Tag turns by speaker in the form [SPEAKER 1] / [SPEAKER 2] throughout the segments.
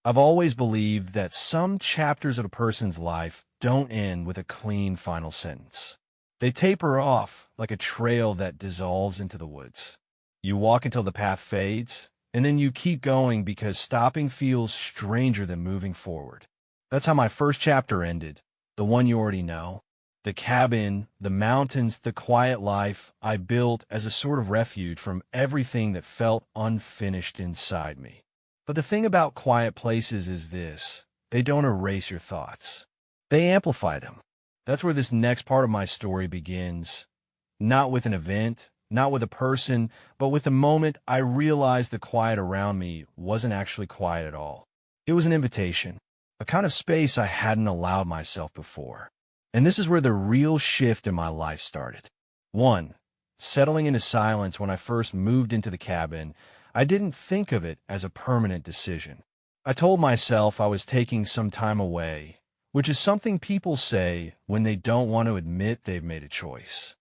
[SPEAKER 1] I've always believed that some chapters of a person's life don't end with a clean final sentence. They taper off like a trail that dissolves into the woods. You walk until the path fades, and then you keep going because stopping feels stranger than moving forward. That's how my first chapter ended, the one you already know. The cabin, the mountains, the quiet life I built as a sort of refuge from everything that felt unfinished inside me. But the thing about quiet places is this: they don't erase your thoughts. They amplify them. That's where this next part of my story begins. Not with an event, not with a person, but with the moment I realized the quiet around me wasn't actually quiet at all. It was an invitation, a kind of space I hadn't allowed myself before. And this is where the real shift in my life started. 1. Settling into silence. When I first moved into the cabin, I didn't think of it as a permanent decision. I told myself I was taking some time away, which is something people say when they don't want to admit they've made a choice.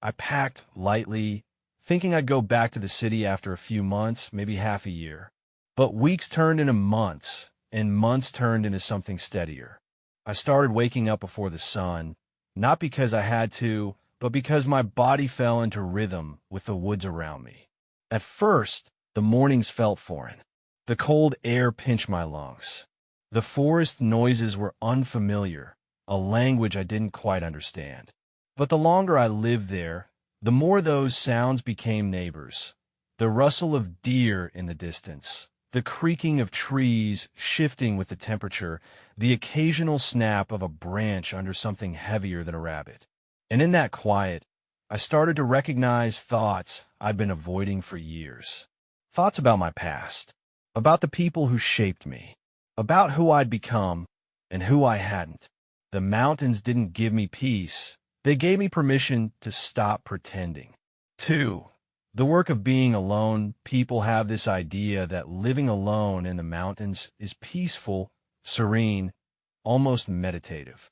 [SPEAKER 1] I packed lightly, thinking I'd go back to the city after a few months, maybe half a year. But weeks turned into months, and months turned into something steadier. I started waking up before the sun, not because I had to, but because my body fell into rhythm with the woods around me. At first, the mornings felt foreign. The cold air pinched my lungs. The forest noises were unfamiliar, a language I didn't quite understand. But the longer I lived there, the more those sounds became neighbors. The rustle of deer in the distance, the creaking of trees shifting with the temperature, the occasional snap of a branch under something heavier than a rabbit. And in that quiet, I started to recognize thoughts I'd been avoiding for years. Thoughts about my past, about the people who shaped me, about who I'd become and who I hadn't. The mountains didn't give me peace. They gave me permission to stop pretending. 2. The work of being alone. People have this idea that living alone in the mountains is peaceful, serene, almost meditative.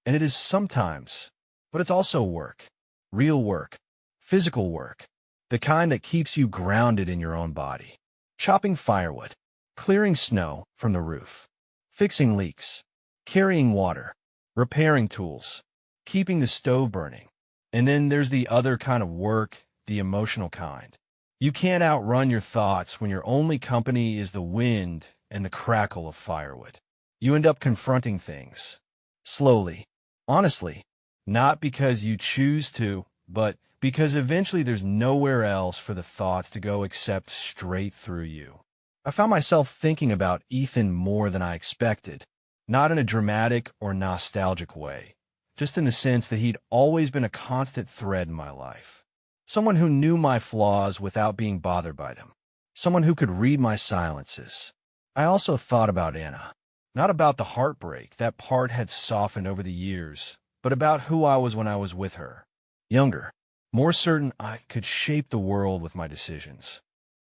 [SPEAKER 1] And it is sometimes, but it's also work. Real work. Physical work. The kind that keeps you grounded in your own body. Chopping firewood. Clearing snow from the roof. Fixing leaks. Carrying water. Repairing tools. Keeping the stove burning. And then there's the other kind of work, the emotional kind. You can't outrun your thoughts when your only company is the wind and the crackle of firewood. You end up confronting things. Slowly. Honestly. Not because you choose to, but because eventually there's nowhere else for the thoughts to go except straight through you. I found myself thinking about Ethan more than I expected. Not in a dramatic or nostalgic way, just in the sense that he'd always been a constant thread in my life. Someone who knew my flaws without being bothered by them. Someone who could read my silences. I also thought about Anna. Not about the heartbreak, that part had softened over the years, but about who I was when I was with her. Younger, more certain I could shape the world with my decisions.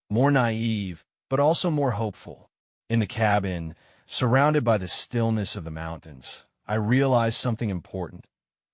[SPEAKER 1] More naive, but also more hopeful. In the cabin, surrounded by the stillness of the mountains, I realized something important.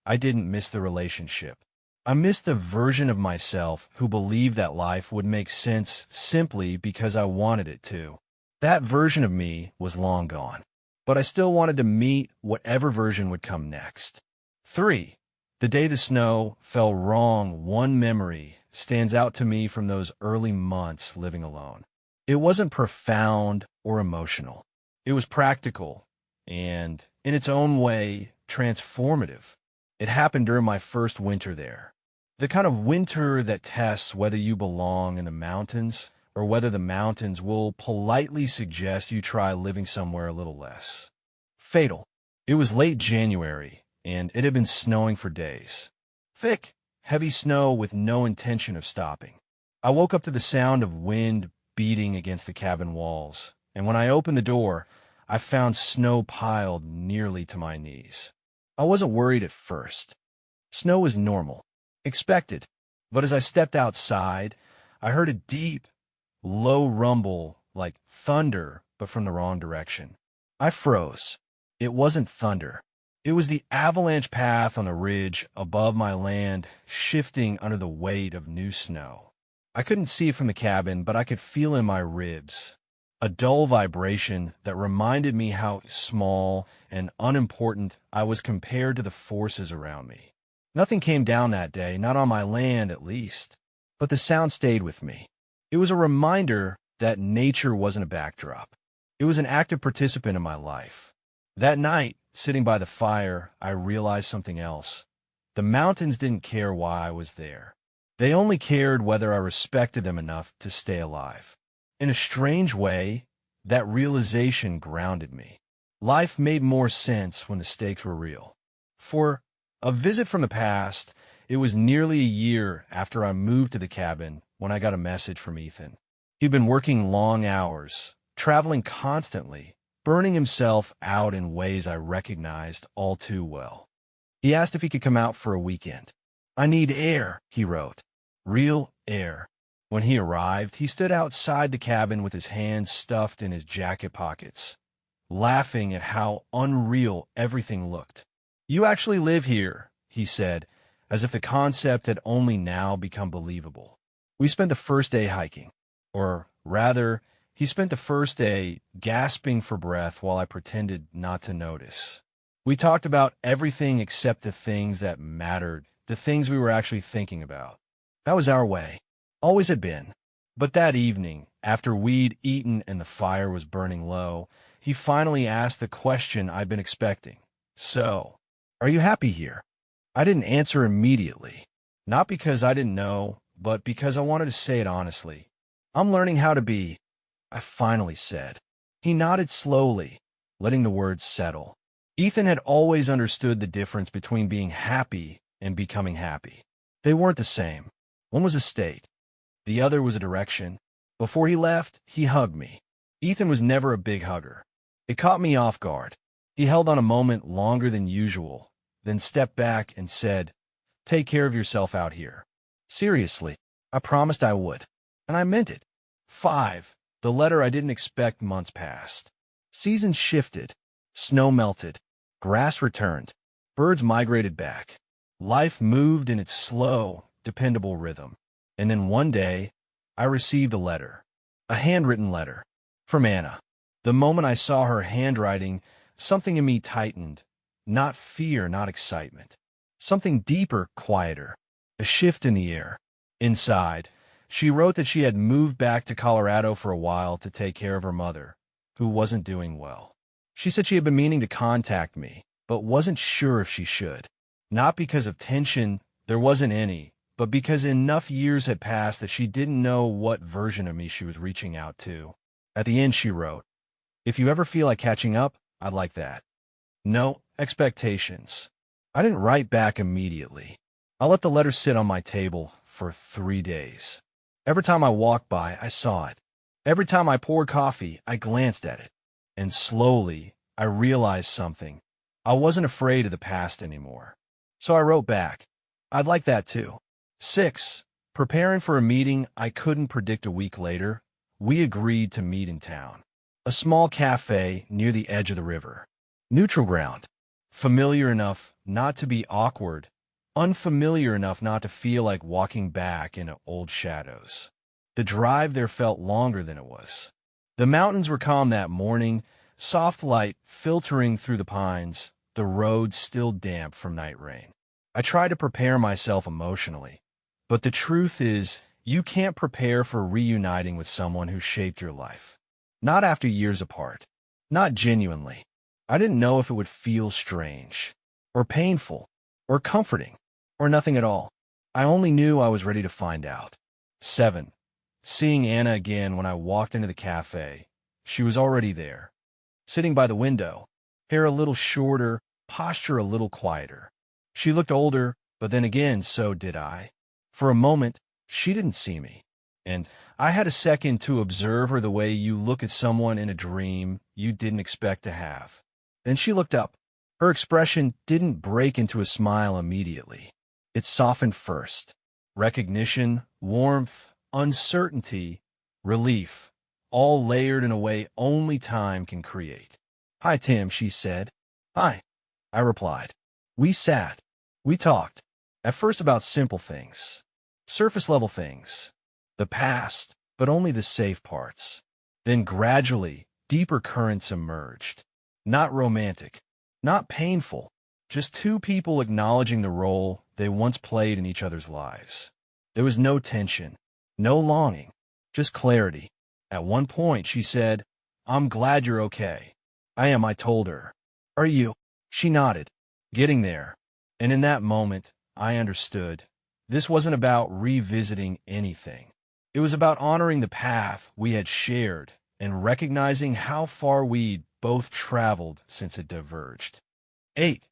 [SPEAKER 1] I didn't miss the relationship. I missed the version of myself who believed that life would make sense simply because I wanted it to. That version of me was long gone, but I still wanted to meet whatever version would come next. 3. The day the snow fell wrong. One memory stands out to me from those early months living alone. It wasn't profound or emotional. It was practical and, in its own way, transformative. It happened during my first winter there. The kind of winter that tests whether you belong in the mountains or whether the mountains will politely suggest you try living somewhere a little less. Fatal. It was late January, and it had been snowing for days. Thick, heavy snow with no intention of stopping. I woke up to the sound of wind beating against the cabin walls, and when I opened the door, I found snow piled nearly to my knees. I wasn't worried at first. Snow was normal, expected, but as I stepped outside, I heard a deep, low rumble like thunder, but from the wrong direction. I froze. It wasn't thunder. It was the avalanche path on the ridge above my land shifting under the weight of new snow. I couldn't see it from the cabin, but I could feel in my ribs. a dull vibration that reminded me how small and unimportant I was compared to the forces around me. Nothing came down that day, not on my land at least, but the sound stayed with me. It was a reminder that nature wasn't a backdrop. It was an active participant in my life. That night, sitting by the fire, I realized something else. The mountains didn't care why I was there. They only cared whether I respected them enough to stay alive. In a strange way, that realization grounded me. Life made more sense when the stakes were real. For a visit from the past, it was nearly a year after I moved to the cabin when I got a message from Ethan. He'd been working long hours, traveling constantly, burning himself out in ways I recognized all too well. He asked if he could come out for a weekend. "I need air," he wrote. "Real air." When he arrived, he stood outside the cabin with his hands stuffed in his jacket pockets, laughing at how unreal everything looked. "You actually live here," he said, as if the concept had only now become believable. We spent the first day hiking. Or rather, he spent the first day gasping for breath while I pretended not to notice. We talked about everything except the things that mattered, the things we were actually thinking about. That was our way. Always had been. But that evening, after we'd eaten and the fire was burning low, he finally asked the question I'd been expecting. "So, are you happy here?" I didn't answer immediately. Not because I didn't know, but because I wanted to say it honestly. "I'm learning how to be," I finally said. He nodded slowly, letting the words settle. Ethan had always understood the difference between being happy and becoming happy. They weren't the same. One was a state. The other was a direction. Before he left, he hugged me. Ethan was never a big hugger. It caught me off guard. He held on a moment longer than usual, then stepped back and said, "Take care of yourself out here." Seriously, I promised I would. And I meant it. 5. The letter I didn't expect months passed. Seasons shifted. Snow melted. Grass returned. Birds migrated back. Life moved in its slow, dependable rhythm. And then one day, I received a letter. A handwritten letter. From Anna. The moment I saw her handwriting, something in me tightened. Not fear, not excitement. Something deeper, quieter. A shift in the air. Inside, she wrote that she had moved back to Colorado for a while to take care of her mother, who wasn't doing well. She said she had been meaning to contact me, but wasn't sure if she should. Not because of tension, there wasn't any, but because enough years had passed that she didn't know what version of me she was reaching out to. At the end, she wrote, "If you ever feel like catching up, I'd like that." No expectations. I didn't write back immediately. I let the letter sit on my table for 3 days. Every time I walked by, I saw it. Every time I poured coffee, I glanced at it. And slowly, I realized something. I wasn't afraid of the past anymore. So I wrote back. I'd like that too. 6. Preparing for a meeting I couldn't predict a week later, we agreed to meet in town. A small cafe near the edge of the river. Neutral ground. Familiar enough not to be awkward. Unfamiliar enough not to feel like walking back into old shadows. The drive there felt longer than it was. The mountains were calm that morning, soft light filtering through the pines, the road still damp from night rain. I tried to prepare myself emotionally, but the truth is, you can't prepare for reuniting with someone who shaped your life. Not after years apart. Not genuinely. I didn't know if it would feel strange, or painful, or comforting, or nothing at all. I only knew I was ready to find out. 7. Seeing Anna again when I walked into the cafe. She was already there, sitting by the window, hair a little shorter, posture a little quieter. She looked older, but then again, so did I. For a moment, she didn't see me, and I had a second to observe her the way you look at someone in a dream you didn't expect to have. Then she looked up. Her expression didn't break into a smile immediately. It softened first. Recognition, warmth, uncertainty, relief, all layered in a way only time can create. "Hi, Tim," she said. "Hi," I replied. We sat. We talked. At first about simple things. Surface-level things. The past, but only the safe parts. Then gradually, deeper currents emerged. Not romantic, not painful, just two people acknowledging the role they once played in each other's lives. There was no tension, no longing, just clarity. At one point, she said, "I'm glad you're okay." "I am," I told her. "Are you?" She nodded. Getting there. And in that moment, I understood. This wasn't about revisiting anything. It was about honoring the path we had shared and recognizing how far we'd both traveled since it diverged. 8.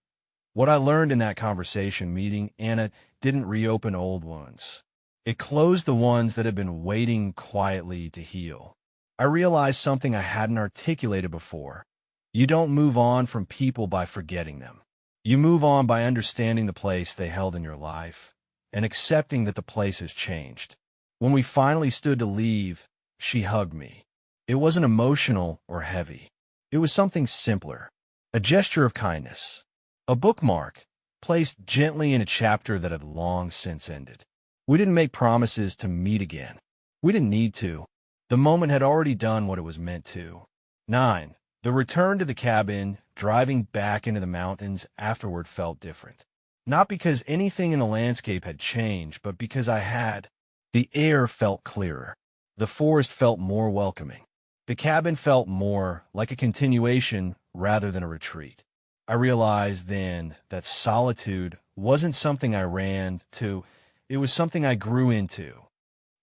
[SPEAKER 1] What I learned in that conversation meeting Anna didn't reopen old wounds. It closed the ones that had been waiting quietly to heal. I realized something I hadn't articulated before. You don't move on from people by forgetting them. You move on by understanding the place they held in your life and accepting that the place has changed. When we finally stood to leave, she hugged me. It wasn't emotional or heavy. It was something simpler, a gesture of kindness, a bookmark placed gently in a chapter that had long since ended. We didn't make promises to meet again. We didn't need to. The moment had already done what it was meant to. 9. The return to the cabin, driving back into the mountains afterward felt different. Not because anything in the landscape had changed, but because I had. The air felt clearer. The forest felt more welcoming. The cabin felt more like a continuation rather than a retreat. I realized then that solitude wasn't something I ran to, it was something I grew into.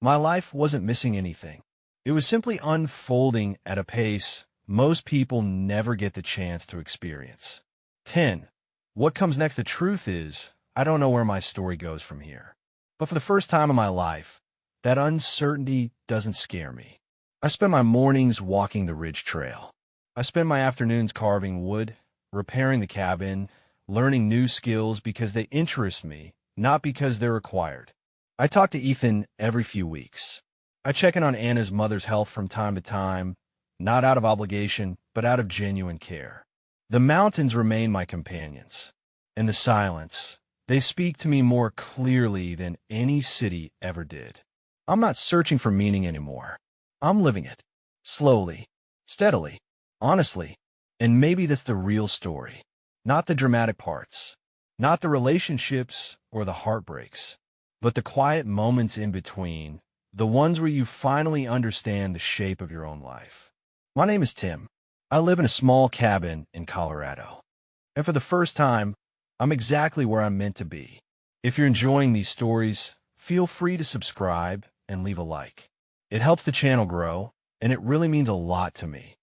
[SPEAKER 1] My life wasn't missing anything. It was simply unfolding at a pace most people never get the chance to experience. 10. What comes next? The truth is, I don't know where my story goes from here. But for the first time in my life, that uncertainty doesn't scare me. I spend my mornings walking the ridge trail. I spend my afternoons carving wood, repairing the cabin, learning new skills because they interest me, not because they're required. I talk to Ethan every few weeks. I check in on Anna's mother's health from time to time, not out of obligation, but out of genuine care. The mountains remain my companions. And the silence, they speak to me more clearly than any city ever did. I'm not searching for meaning anymore. I'm living it. Slowly, steadily, honestly. And maybe that's the real story. Not the dramatic parts. Not the relationships or the heartbreaks. But the quiet moments in between. The ones where you finally understand the shape of your own life. My name is Tim. I live in a small cabin in Colorado. And for the first time, I'm exactly where I'm meant to be. If you're enjoying these stories, feel free to subscribe and leave a like. It helps the channel grow, and it really means a lot to me.